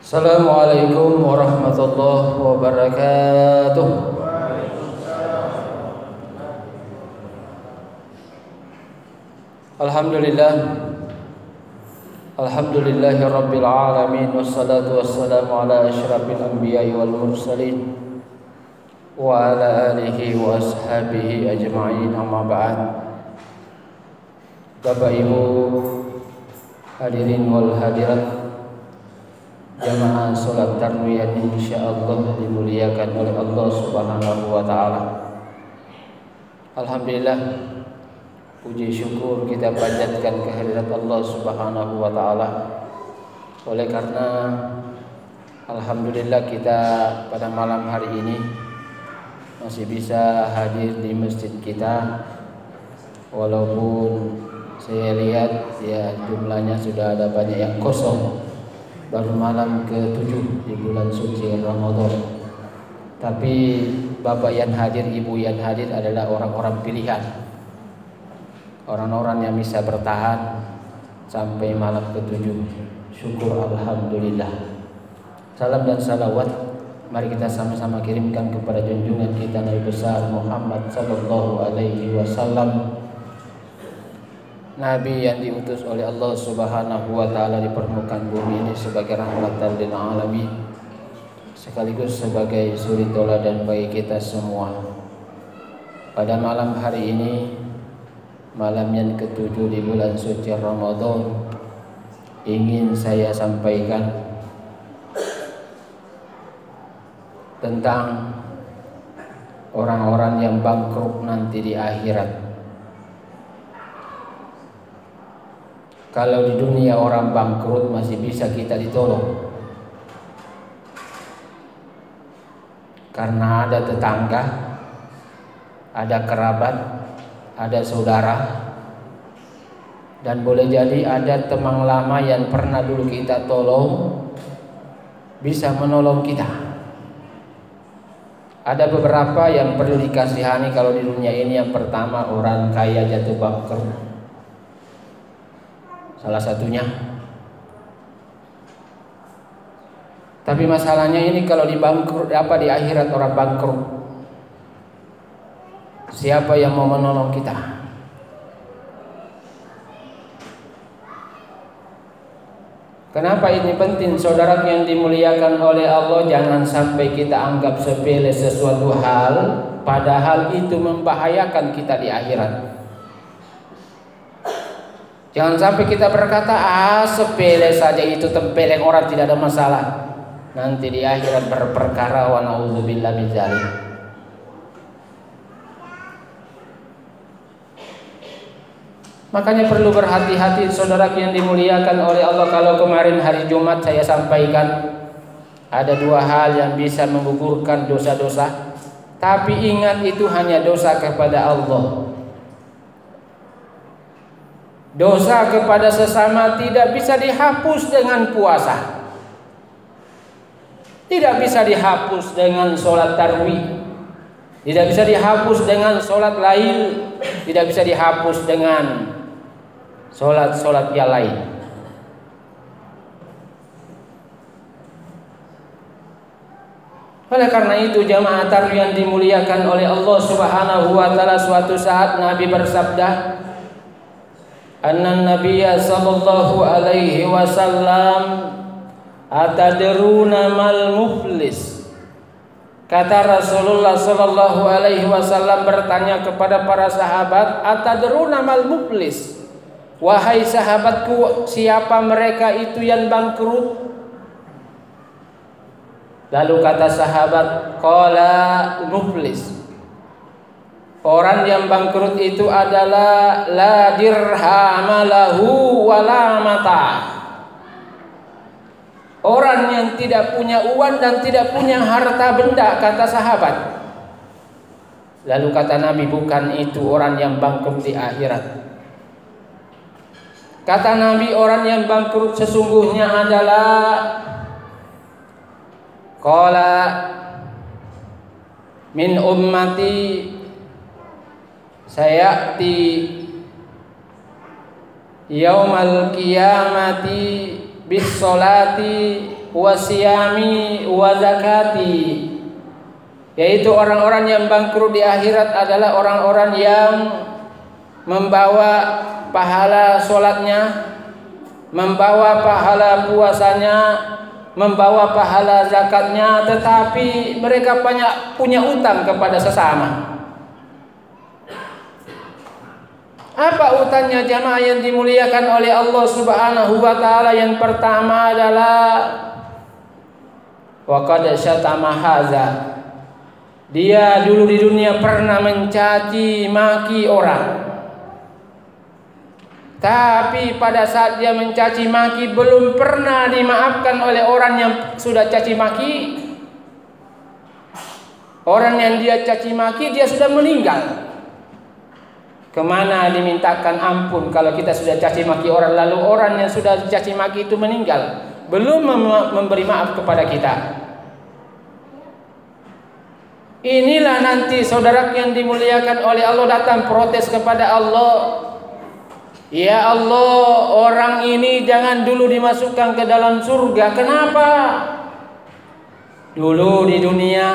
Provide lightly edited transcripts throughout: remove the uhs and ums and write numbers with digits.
Assalamualaikum warahmatullahi wabarakatuh. Alhamdulillah, alhamdulillahi rabbil alamin, wassalatu wassalamu ala asyrafil anbiya'i wal mursalin wa ala alihi wa ashabihi ajma'in, amma ba'd. Bapak Ibu hadirin wal hadirat, jamaah salat tarwiyah insyaallah dimuliakan oleh Allah Subhanahu wa taala. Alhamdulillah, puji syukur kita panjatkan kehadirat Allah Subhanahu wa taala. Oleh karena alhamdulillah kita pada malam hari ini masih bisa hadir di masjid kita, walaupun saya lihat ya jumlahnya sudah ada banyak yang kosong. Baru malam ke-7 di bulan suci Ramadan. Tapi bapak yang hadir, ibu yang hadir adalah orang-orang pilihan, orang-orang yang bisa bertahan sampai malam ke-7. Syukur alhamdulillah. Salam dan salawat mari kita sama-sama kirimkan kepada junjungan kita Nabi besar Muhammad sallallahu alaihi wasallam, Nabi yang diutus oleh Allah Subhanahu wa taala di permukaan bumi ini sebagai rahmatan lil alamin, sekaligus sebagai suri tauladan bagi kita semua. Pada malam hari ini, malam yang ke-7 di bulan suci Ramadan, ingin saya sampaikan tentang orang-orang yang bangkrut nanti di akhirat. Kalau di dunia orang bangkrut masih bisa kita ditolong, karena ada tetangga, ada kerabat, ada saudara, dan boleh jadi ada teman lama yang pernah dulu kita tolong, bisa menolong kita. Ada beberapa yang perlu dikasihani kalau di dunia ini. Yang pertama, orang kaya jatuh bangkrut, salah satunya. Tapi masalahnya ini kalau di bangkrut, di akhirat orang bangkrut, siapa yang mau menolong kita? Kenapa ini penting, saudara yang dimuliakan oleh Allah? Jangan sampai kita anggap sepele sesuatu hal, padahal itu membahayakan kita di akhirat. Jangan sampai kita berkata, sepele saja itu, tempeleng orang, tidak ada masalah. Nanti di akhirat berperkara, wa na'udzubillah min dzalik. Makanya perlu berhati-hati saudara yang dimuliakan oleh Allah. Kalau kemarin hari Jumat saya sampaikan ada 2 hal yang bisa menggugurkan dosa-dosa, tapi ingat itu hanya dosa kepada Allah. Dosa kepada sesama tidak bisa dihapus dengan puasa, tidak bisa dihapus dengan sholat tarawih, tidak bisa dihapus dengan sholat lail, tidak bisa dihapus dengan sholat yang lain. Oleh karena itu jamaah tarawih yang dimuliakan oleh Allah Subhanahu wa taala, suatu saat Nabi bersabda, anna nabiyya sallallahu alaihi wasallam atadruna mal muflis. Kata Rasulullah sallallahu alaihi wasallam bertanya kepada para sahabat, atadruna mal muflis, wahai sahabatku, siapa mereka itu yang bangkrut? Lalu kata sahabat, qala muflis, orang yang bangkrut itu adalah la dirhamalahu wala mata, orang yang tidak punya uang dan tidak punya harta benda, kata sahabat. Lalu kata Nabi, bukan itu orang yang bangkrut di akhirat. Kata Nabi, orang yang bangkrut sesungguhnya adalah qala min ummati sayati yaumal qiyamati bis salati wasiyami wa zakati, yaitu orang-orang yang bangkrut di akhirat adalah orang-orang yang membawa pahala sholatnya, membawa pahala puasanya, membawa pahala zakatnya, tetapi mereka banyak punya utang kepada sesama. Apa utangnya jamaah yang dimuliakan oleh Allah Subhanahu wa taala? Yang pertama adalah wa qad syatama haza. Dia dulu di dunia pernah mencaci maki orang. Tapi pada saat dia mencaci maki belum pernah dimaafkan oleh orang yang sudah caci maki. Orang yang dia caci maki dia sudah meninggal. Kemana dimintakan ampun kalau kita sudah caci maki orang, lalu orang yang sudah caci maki itu meninggal, belum memberi maaf kepada kita. Inilah nanti saudara yang dimuliakan oleh Allah datang protes kepada Allah. Ya Allah, orang ini jangan dulu dimasukkan ke dalam surga. Kenapa? Dulu di dunia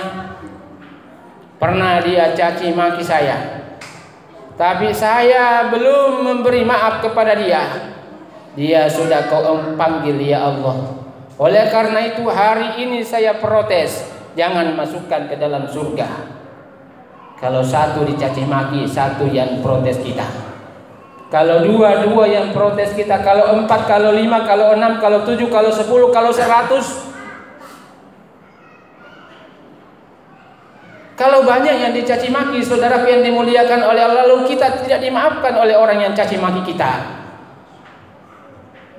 pernah dia caci maki saya, tapi saya belum memberi maaf kepada dia. Dia sudah kau panggil ya Allah. Oleh karena itu hari ini saya protes, jangan masukkan ke dalam surga. Kalau satu dicaci maki, satu yang protes kita. Kalau dua yang protes kita. Kalau 4, kalau 5, kalau 6, kalau 7, kalau 10, kalau 100. Kalau banyak yang dicaci maki, saudara yang dimuliakan oleh Allah, lalu kita tidak dimaafkan oleh orang yang caci maki kita,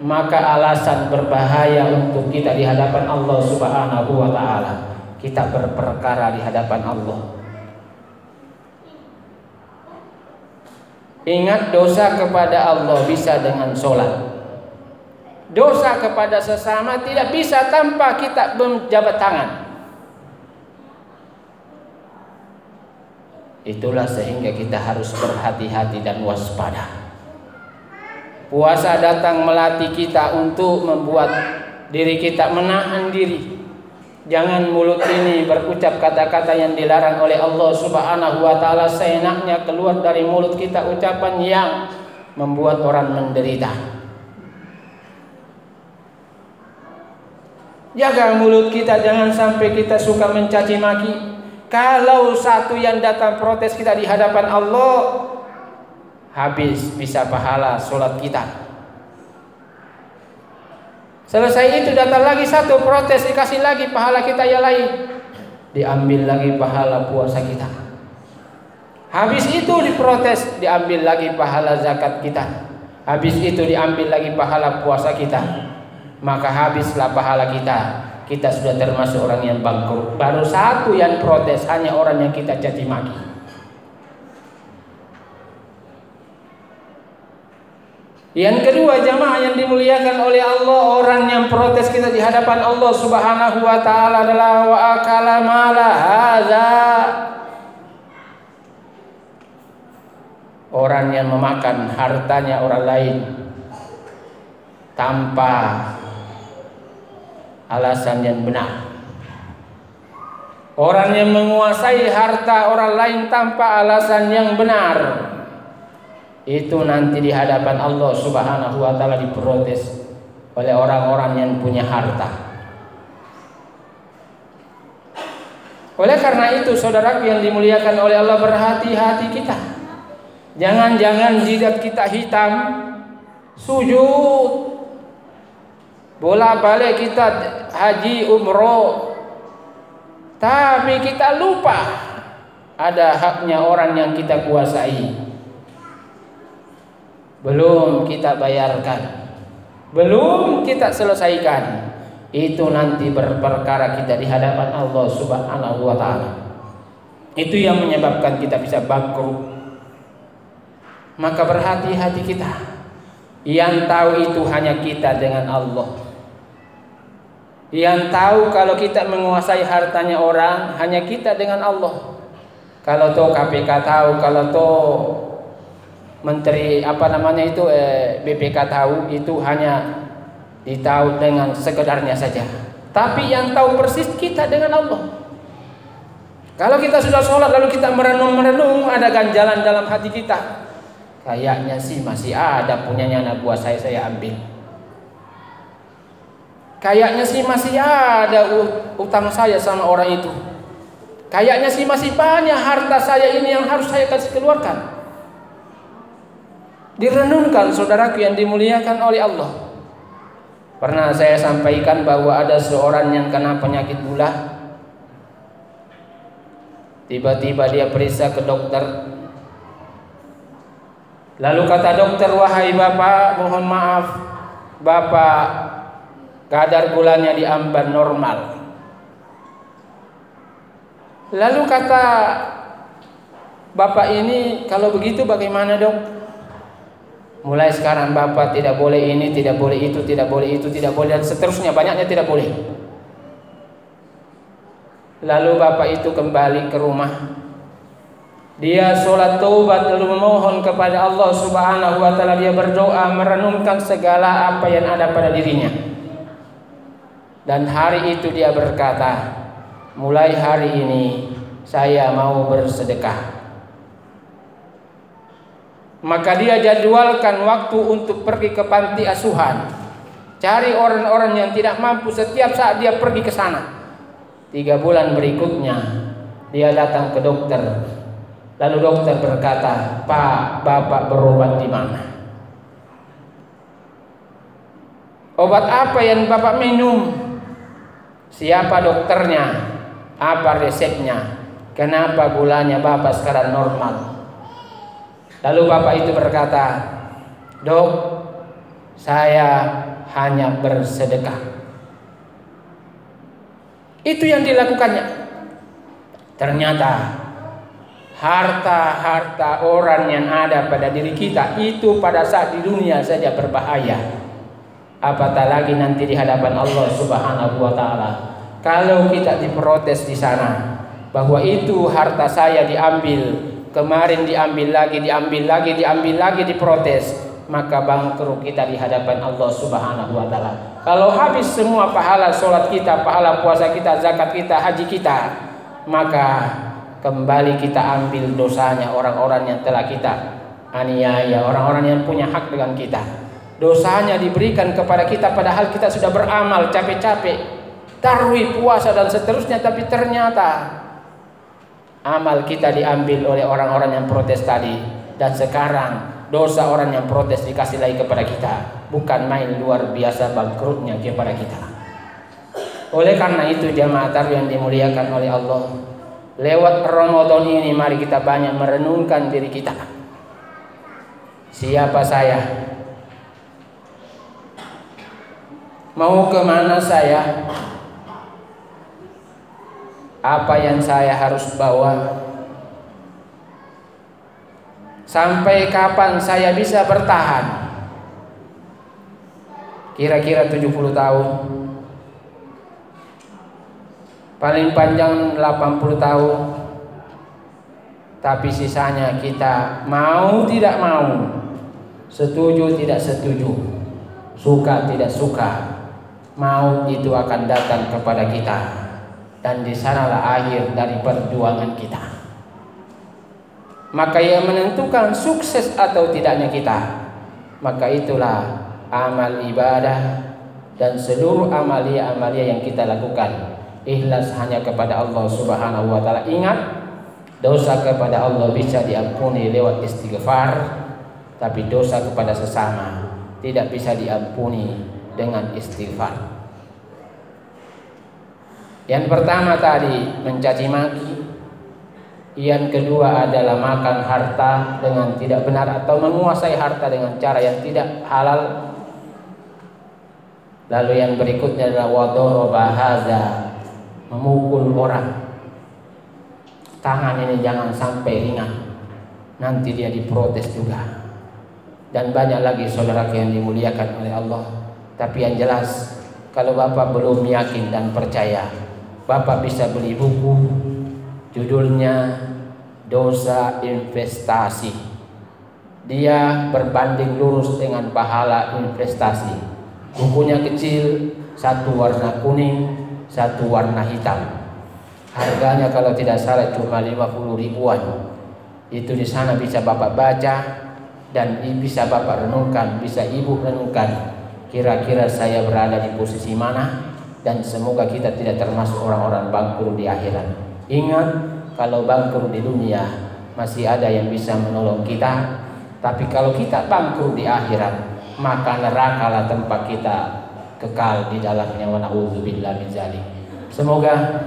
maka alasan berbahaya untuk kita di hadapan Allah Subhanahu wa taala. Kita berperkara di hadapan Allah. Ingat, dosa kepada Allah bisa dengan sholat. Dosa kepada sesama tidak bisa tanpa kita menjabat tangan. Itulah sehingga kita harus berhati-hati dan waspada. Puasa datang melatih kita untuk membuat diri kita menahan diri. Jangan mulut ini berucap kata-kata yang dilarang oleh Allah Subhanahu wa taala, seenaknya keluar dari mulut kita ucapan yang membuat orang menderita. Jaga mulut kita, jangan sampai kita suka mencaci maki. Kalau satu yang datang protes kita di hadapan Allah, habis bisa pahala sholat kita. Selesai itu datang lagi satu protes, dikasih lagi pahala kita yang lain, diambil lagi pahala puasa kita. Habis itu diprotes, diambil lagi pahala zakat kita. Habis itu diambil lagi pahala puasa kita. Maka habislah pahala kita. Kita sudah termasuk orang yang bangkrut. Baru satu yang protes, hanya orang yang kita caci maki. Yang kedua jamaah yang dimuliakan oleh Allah, orang yang protes kita di hadapan Allah Subhanahu wa taala adalah wa akala mala hadza. Orang yang memakan hartanya orang lain tanpa alasan yang benar. Orang yang menguasai harta orang lain tanpa alasan yang benar, itu nanti di hadapan Allah Subhanahu wa taala diprotes oleh orang-orang yang punya harta. Oleh karena itu saudara yang dimuliakan oleh Allah, berhati-hati kita. Jangan-jangan jidat kita hitam, sujud, bola-balik kita haji umroh, tapi kita lupa ada haknya orang yang kita kuasai. Belum kita bayarkan, belum kita selesaikan, itu nanti berperkara kita di hadapan Allah Subhanahu wa taala. Itu yang menyebabkan kita bisa bangkrut. Maka berhati-hati kita. Yang tahu itu hanya kita dengan Allah. Yang tahu kalau kita menguasai hartanya orang hanya kita dengan Allah. Kalau toh KPK tahu, kalau toh Menteri BPK tahu, itu hanya ditahu dengan sekedarnya saja. Tapi yang tahu persis kita dengan Allah. Kalau kita sudah sholat lalu kita merenung-merenung, ada ganjalan dalam hati kita. Kayaknya sih masih ada punyanya anak buah saya ambil. Kayaknya sih masih ada utang saya sama orang itu. Kayaknya sih masih banyak harta saya ini yang harus saya kasih keluarkan. Direnungkan saudaraku yang dimuliakan oleh Allah. Pernah saya sampaikan bahwa ada seorang yang kena penyakit gula. Tiba-tiba dia periksa ke dokter. Lalu kata dokter, wahai bapak, mohon maaf, bapak kadar gulanya di ambang normal. Lalu kata bapak ini, kalau begitu bagaimana dok? Mulai sekarang bapak tidak boleh ini, tidak boleh itu, tidak boleh itu, tidak boleh, dan seterusnya, banyaknya tidak boleh. Lalu bapak itu kembali ke rumah. Dia sholat taubat lalu memohon kepada Allah Subhanahu wa ta'ala. Dia berdoa, merenungkan segala apa yang ada pada dirinya. Dan hari itu dia berkata, mulai hari ini saya mau bersedekah. Maka dia jadwalkan waktu untuk pergi ke panti asuhan. Cari orang-orang yang tidak mampu, setiap saat dia pergi ke sana. 3 bulan berikutnya dia datang ke dokter. Lalu dokter berkata, Pak, bapak berobat di mana? Obat apa yang bapak minum? Siapa dokternya? Apa resepnya? Kenapa gulanya bapak sekarang normal? Lalu bapak itu berkata, dok, saya hanya bersedekah. Itu yang dilakukannya. Ternyata harta-harta orang yang ada pada diri kita itu pada saat di dunia saja berbahaya. Apatah lagi nanti di hadapan Allah Subhanahu wa ta'ala. Kalau kita diprotes di sana bahwa itu harta saya diambil, kemarin diambil lagi diprotes, maka bangkrut kita di hadapan Allah Subhanahu wa ta'ala. Kalau habis semua pahala sholat kita, pahala puasa kita, zakat kita, haji kita, maka kembali kita ambil dosanya orang-orang yang telah kita aniaya, orang-orang yang punya hak dengan kita. Dosanya diberikan kepada kita padahal kita sudah beramal capek-capek, tarawih, puasa dan seterusnya, tapi ternyata amal kita diambil oleh orang-orang yang protes tadi. Dan sekarang dosa orang yang protes dikasih lagi kepada kita. Bukan main, luar biasa bangkrutnya kepada kita. Oleh karena itu jamaah yang dimuliakan oleh Allah, lewat Ramadan ini mari kita banyak merenungkan diri kita. Siapa saya? Mau kemana saya? Apa yang saya harus bawa? Sampai kapan saya bisa bertahan? Kira-kira 70 tahun, paling panjang 80 tahun. Tapi sisanya kita mau tidak mau, setuju tidak setuju, suka tidak suka, maut itu akan datang kepada kita. Dan di sanalah akhir dari perjuangan kita. Maka yang menentukan sukses atau tidaknya kita, maka itulah amal ibadah dan seluruh amalia-amalia yang kita lakukan. Ikhlas hanya kepada Allah Subhanahu wa ta'ala. Ingat, dosa kepada Allah bisa diampuni lewat istighfar, tapi dosa kepada sesama tidak bisa diampuni dengan istighfar. Yang pertama tadi mencaci maki. Yang kedua adalah makan harta dengan tidak benar atau menguasai harta dengan cara yang tidak halal. Lalu yang berikutnya adalah wadoroba haza, memukul orang. Tangan ini jangan sampai ringan, nanti dia diprotes juga. Dan banyak lagi saudara yang dimuliakan oleh Allah. Tapi yang jelas, kalau Bapak belum yakin dan percaya, Bapak bisa beli buku, judulnya Dosa Investasi. Dia berbanding lurus dengan pahala investasi. Bukunya kecil, satu warna kuning, satu warna hitam. Harganya kalau tidak salah cuma 50 ribuan. Itu di sana bisa Bapak baca dan bisa Bapak renungkan, bisa Ibu renungkan. Kira-kira saya berada di posisi mana, dan semoga kita tidak termasuk orang-orang bangkrut di akhirat. Ingat, kalau bangkrut di dunia masih ada yang bisa menolong kita, tapi kalau kita bangkrut di akhirat, maka nerakalah tempat kita kekal di dalamnya. Wa na'udzubillah min dzalik. Semoga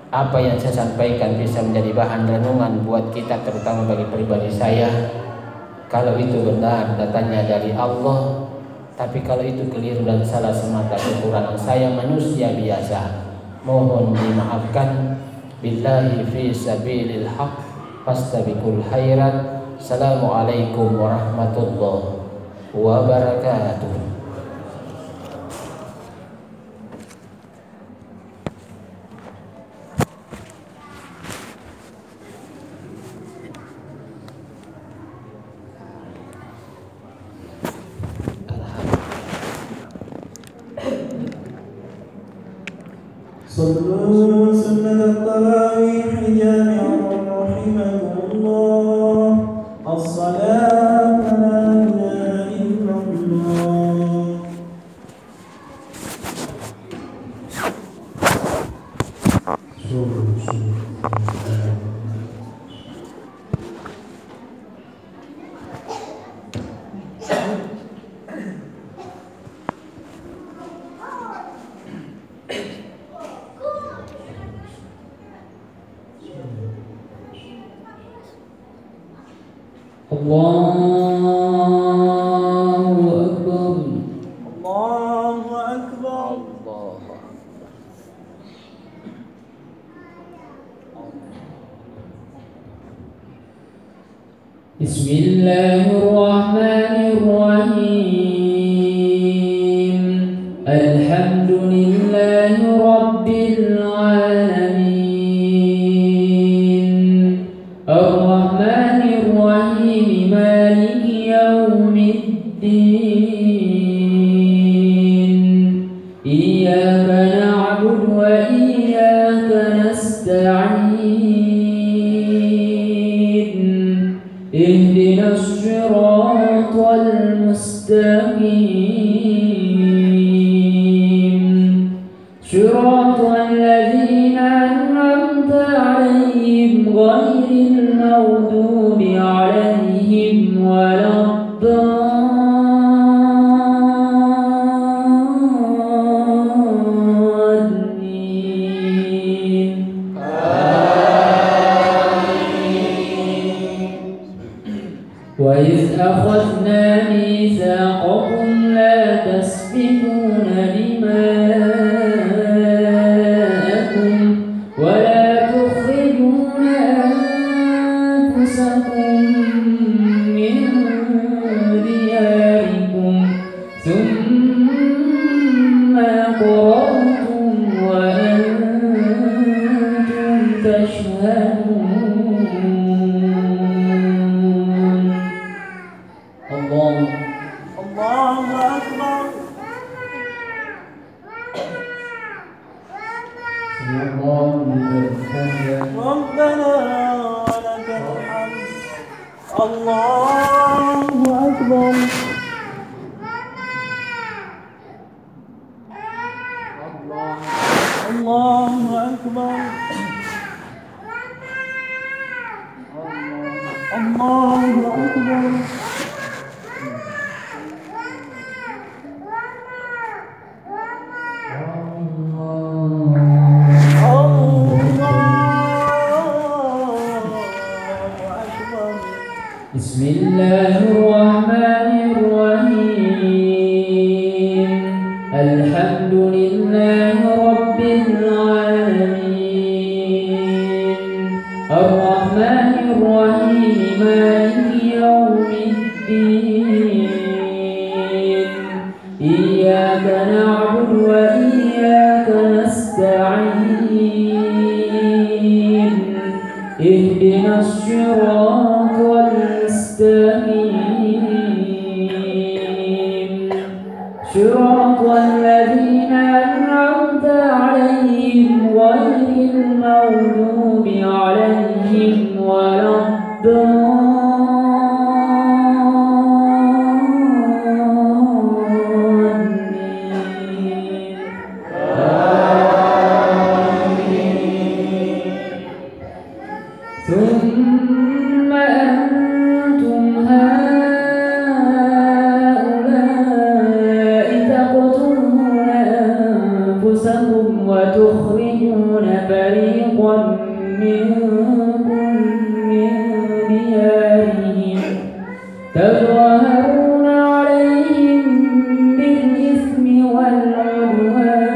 apa yang saya sampaikan bisa menjadi bahan renungan buat kita, terutama bagi pribadi saya. Kalau itu benar datangnya dari Allah, tapi kalau itu keliru dan salah semata kekurangan saya manusia biasa, mohon dimaafkan. Billahi fi sabilil haq fastabiqul khairat. Assalamualaikum warahmatullahi wabarakatuh. صلوا سنة التراويح جامعا رحمكم الله. الصلاة لا إله إلا الله. Allahu Akbar. Allahu Akbar. Bismillahirrahmanirrahim. Alhamdulillahi Rabbil alamin. Ar-Rahmanir Rahim. Maliki yaumiddin. Iyyaka na'budu wa iyyaka nasta'in. Ihdinas siratal mustaqim. Siratal ladzina an'amta 'alaihim ghairil maghdubi 'alaihim waladdallin. Wa iz akhadna mitsaqakum la tasfikuna dima'akum wa la tukhrijuna anfusakum min diyarikum thumma aqrartum wa antum tashhadun. Allahu Akbar. ربنا ولك الحمد. الله أكبر. الله أكبر. الله أكبر. Bismillahirrahmanirrahim. Alhamdulillahi Rabbil alamin. Ar-Rahmanir Rahim. Maliki yaumiddin. Iyyaka na'budu wa iyyaka nasta'in. Ihdinas siratal mustaqim. Siratal ladzina an'amta 'alaihim أنفسكم وتخرجون فريقا منكم من ديارهم تظاهرون عليهم بالإثم والعدوان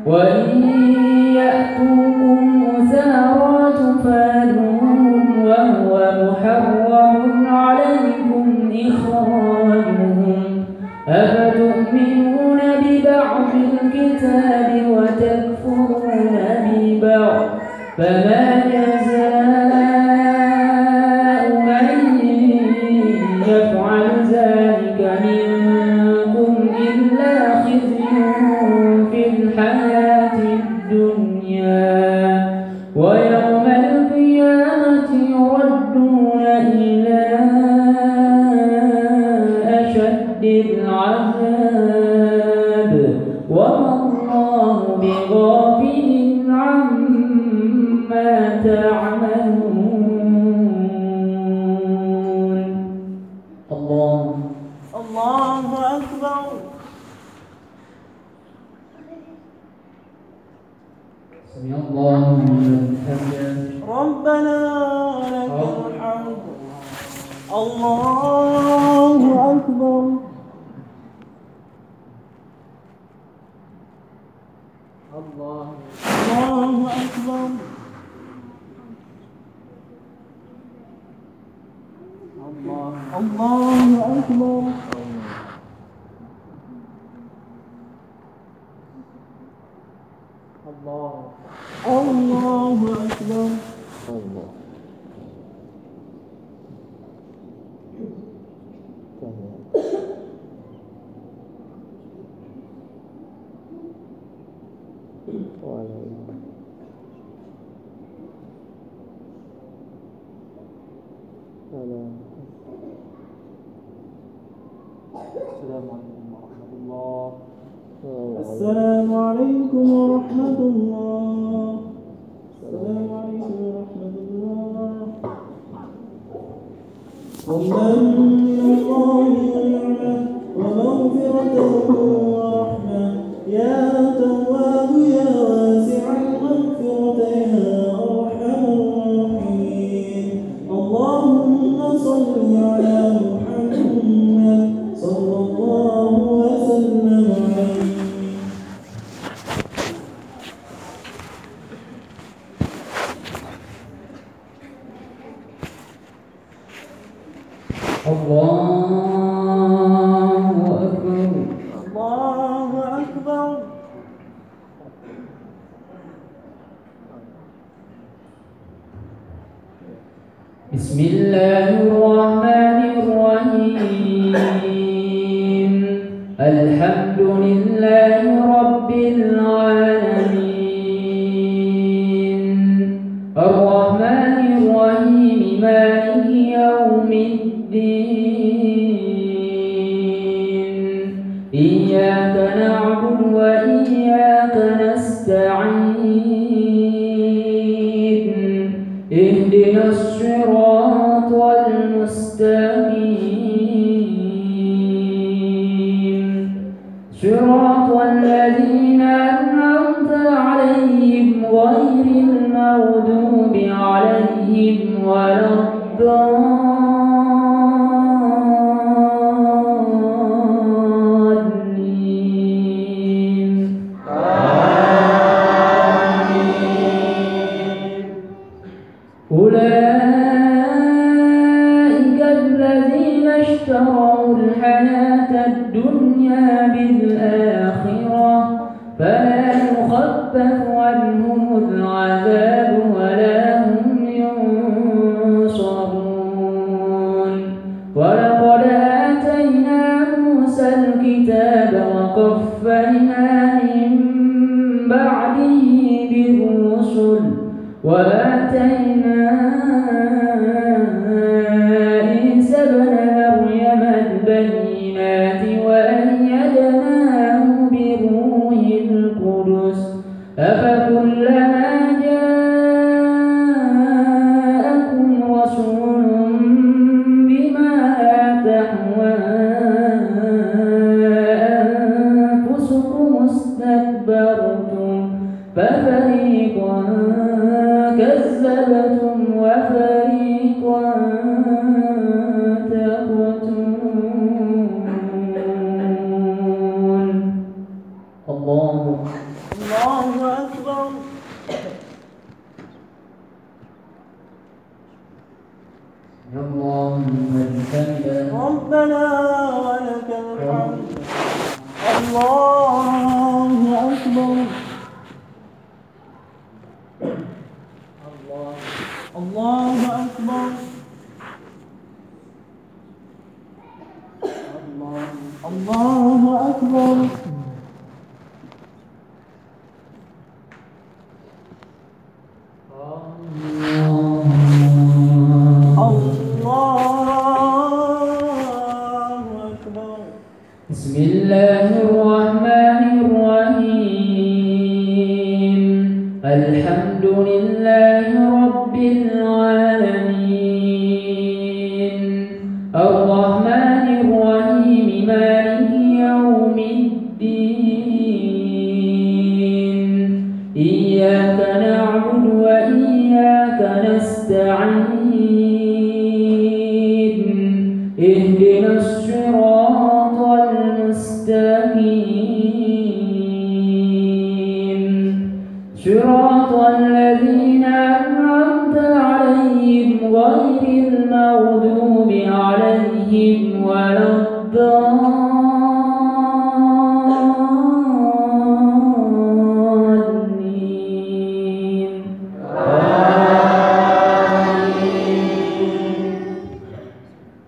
وإن يأتوكم أسارى تفادوهم وهو محرم عليكم إخراجهم أفتؤمنون ببعض الكتاب وتكفرون ببعض فما جزاء من يفعل ذلك منكم إلا خزي في الحياة الدنيا ويوم القيامة يردون إلى أشد العذاب وما الله بغافل عما تعملون. الله أكبر. سمع الله لمن حمده ربنا لك الحمد. الله أكبر. الله أكبر. الله أكبر. الله أكبر. السلام عليكم ورحمة الله. السلام عليكم ورحمة الله. فضلا من الله ونعمة ومغفرة ورحمة يا تواب يا واسع المغفرة يا أرحم الراحمين. اللهم صل على محمد صلى الله وسلم عليه. الله أكبر. الله أكبر. بسم الله الرحمن الرحيم الحمد لله رب العالمين الرحمن الرحيم مالك يوم الدين إياك نعبد وإياك نستعين اهدنا الصراط المستقيم صراط الذين أنعمت عليهم غير المغضوب عليهم ولا الضالين. أولئك الذين اشتروا الحياة الدنيا بالآخرة فلا يخفف عنهم العذاب ولا هم ينصرون. ولقد آتينا موسى الكتاب وقفينا من بعده بالرسل وآتينا عيسى ابن مريم البينات وأيدناه بروح القدس أفكلما جاءكم رسول بما لا تهوى أنفسكم اسْتَكْبَرْتُمْ فَفَرِيقًا كَذَّبْتُمْ وَفَرِيقًا تَقْتُلُونَ. الله أكبر. اللهم حمدا ربنا ولك الحمد. الله أكبر. الله أكبر. الله أكبر. بسم الله الرحمن الرحيم. الحمد لله رب العالمين الرحمن الرحيم مالك يوم الدين إياك نعبد وإياك نستعين اهدنا الصراط المستقيم صراط الذين أنعمت عليهم غير المغضوب عليهم ولا الضالين.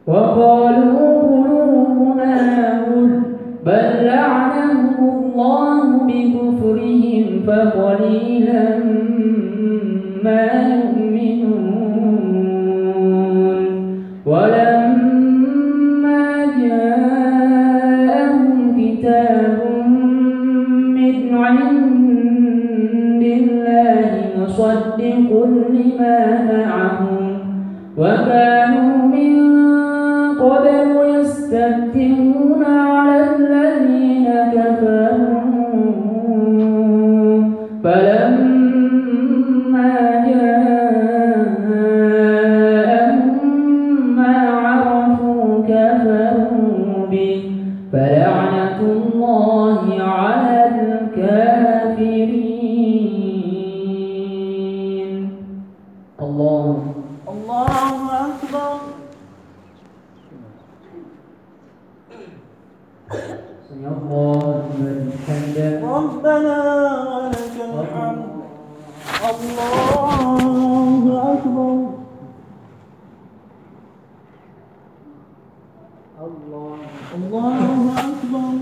وقالوا قلوبنا غلف بل لعنهم الله بكفرهم فقليلا ما يؤمنون. ولما جاءهم كتاب من عند الله مصدق لما معهم وكانوا من قبل يستفتحون على الذين كفروا فلما جاءهم ما عرفوا كفروا به فلعنة الله على الكافرين. الله أكبر. سمع الله لمن حمده. ربنا ولك الحمد. الله أكبر. الله أكبر.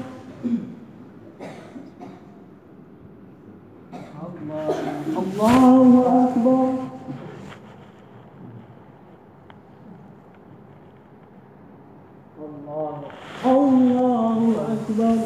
الله أكبر. الله أكبر.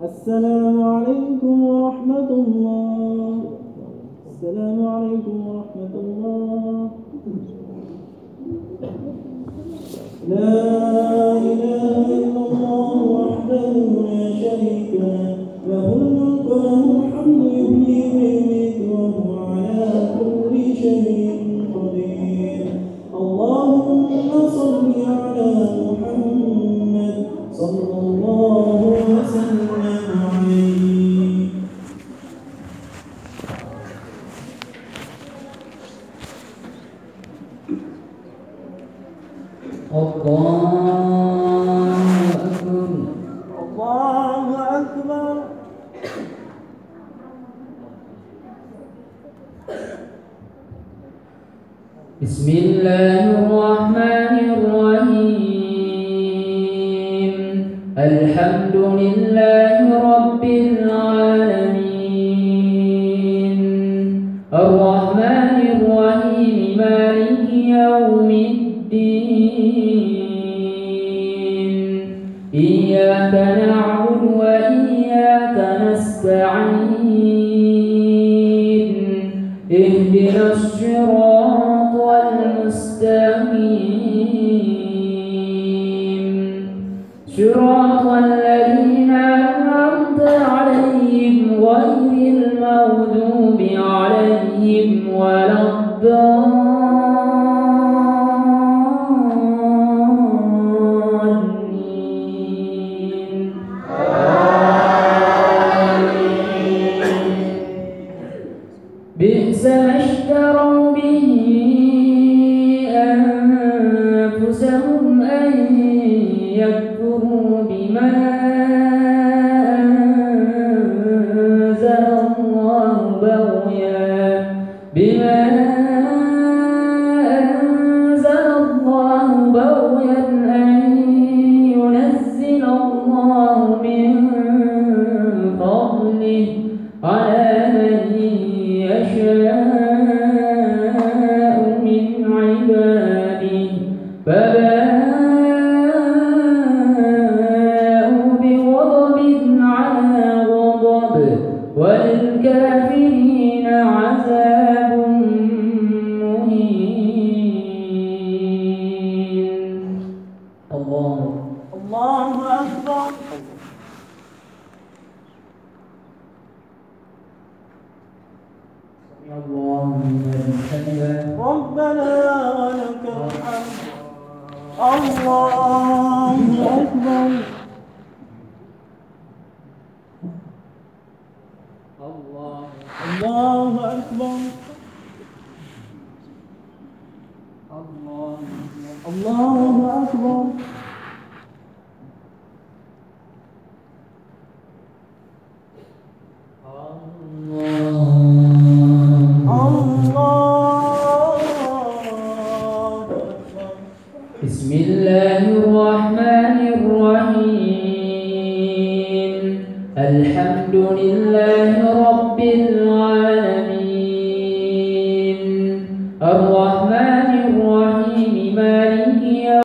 السلام عليكم ورحمة الله. السلام عليكم ورحمة الله. لا إله إلا الله وحده لا شريك له له الملك وله الحمد يحيي ويميت وهو على كل شيء قدير. اللهم صل على محمد صلى الله وسلم عليه. الله أكبر. بسم الله الرحمن الرحيم. الحمد لله رب العالمين الرحمن الرحيم مالك مستقيم صراط الذين أنعمت عليهم غير المغضوب عليهم ولا الضالين بئس ما اشتروا به أنفسهم أن يكفروا بما أنزل الله بغيا أن ينزل الله من فضله على من يشاء من عباده فباءوا بغضب على غضب وللكافرين عذاب مهين. الله أكبر. الله لمن حمده ربنا ولك الحمد. الله أكبر. الله الله أكبر. الله الله أكبر. بسم الله الرحمن الرحيم الحمد لله رب العالمين الرحمن